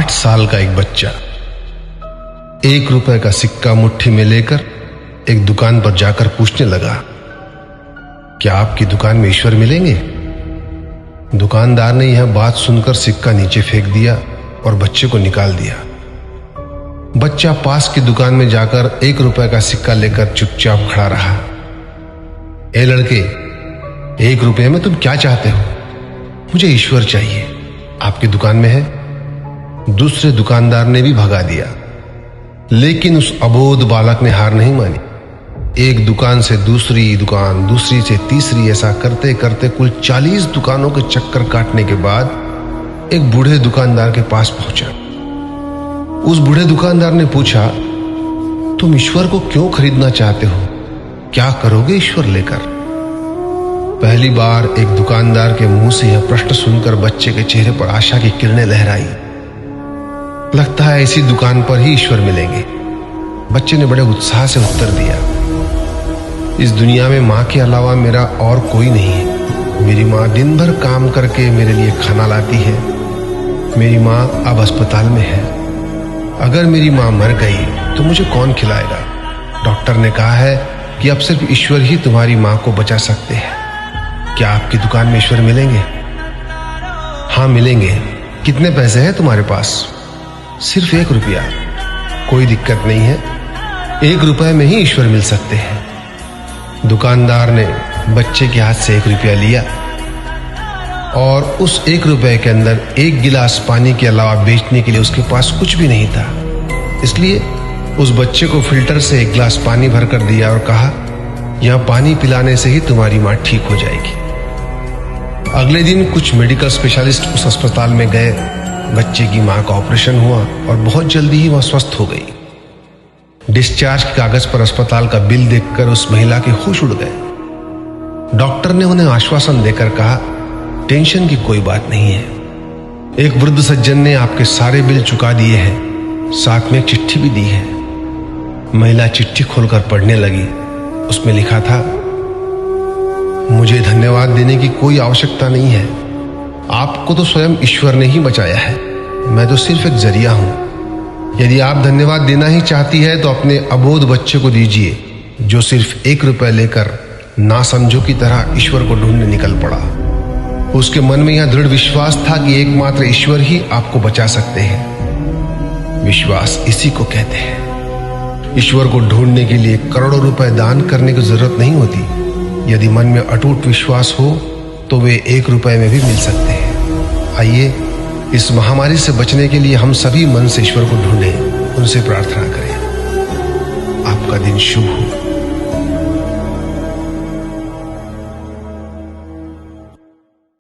8 साल का एक बच्चा 1 रुपए का सिक्का मुट्ठी में लेकर एक दुकान पर जाकर पूछने लगा, क्या आपकी दुकान में ईश्वर मिलेंगे? दुकानदार ने यह बात सुनकर सिक्का नीचे फेंक दिया और बच्चे को निकाल दिया। बच्चा पास की दुकान में जाकर 1 रुपए का सिक्का लेकर चुपचाप खड़ा रहा। ए लड़के, 1 रुपए में तुम क्या चाहते हो? मुझे ईश्वर चाहिए, आपकी दुकान में है। दूसरे दुकानदार ने भी भगा दिया, लेकिन उस अबोध बालक ने हार नहीं मानी। एक दुकान से दूसरी दुकान, दूसरी से तीसरी, ऐसा करते करते कुल 40 दुकानों के चक्कर काटने के बाद एक बूढ़े दुकानदार के पास पहुंचा। उस बूढ़े दुकानदार ने पूछा, तुम ईश्वर को क्यों खरीदना चाहते हो? क्या करोगे ईश्वर लेकर? पहली बार एक दुकानदार के मुंह से यह प्रश्न सुनकर बच्चे के चेहरे पर आशा की किरणें लहराई। लगता है इसी दुकान पर ही ईश्वर मिलेंगे। बच्चे ने बड़े उत्साह से उत्तर दिया, इस दुनिया में माँ के अलावा मेरा और कोई नहीं है। मेरी माँ दिन भर काम करके मेरे लिए खाना लाती है। मेरी माँ अब अस्पताल में है। अगर मेरी माँ मर गई तो मुझे कौन खिलाएगा? डॉक्टर ने कहा है कि अब सिर्फ ईश्वर ही तुम्हारी माँ को बचा सकते हैं। क्या आपकी दुकान में ईश्वर मिलेंगे? हाँ मिलेंगे। कितने पैसे हैं तुम्हारे पास? सिर्फ 1 रुपया। कोई दिक्कत नहीं है, 1 रुपए में ही ईश्वर मिल सकते हैं। दुकानदार ने बच्चे के हाथ से 1 रुपया लिया और उस 1 रुपए के अंदर 1 गिलास पानी के अलावा बेचने के लिए उसके पास कुछ भी नहीं था। इसलिए उस बच्चे को फिल्टर से 1 गिलास पानी भरकर दिया और कहा, यह पानी पिलाने से ही तुम्हारी माँ ठीक हो जाएगी। अगले दिन कुछ मेडिकल स्पेशलिस्ट उस अस्पताल में गए। बच्चे की मां का ऑपरेशन हुआ और बहुत जल्दी ही वह स्वस्थ हो गई। डिस्चार्ज के कागज पर अस्पताल का बिल देखकर उस महिला के होश उड़ गए। डॉक्टर ने उन्हें आश्वासन देकर कहा, टेंशन की कोई बात नहीं है। एक वृद्ध सज्जन ने आपके सारे बिल चुका दिए हैं, साथ में एक चिट्ठी भी दी है। महिला चिट्ठी खोलकर पढ़ने लगी। उसमें लिखा था, मुझे धन्यवाद देने की कोई आवश्यकता नहीं है। आपको तो स्वयं ईश्वर ने ही बचाया है। मैं तो सिर्फ एक जरिया हूं। यदि आप धन्यवाद देना ही चाहती है तो अपने अबोध बच्चे को दीजिए, जो सिर्फ 1 रुपए लेकर नासमझों की तरह ईश्वर को ढूंढने निकल पड़ा। उसके मन में यह दृढ़ विश्वास था कि एकमात्र ईश्वर ही आपको बचा सकते हैं। विश्वास इसी को कहते हैं। ईश्वर को ढूंढने के लिए करोड़ों रुपए दान करने की जरूरत नहीं होती। यदि मन में अटूट विश्वास हो तो वे 1 रुपए में भी मिल सकते हैं। आइए इस महामारी से बचने के लिए हम सभी मन से ईश्वर को ढूंढें, उनसे प्रार्थना करें। आपका दिन शुभ हो।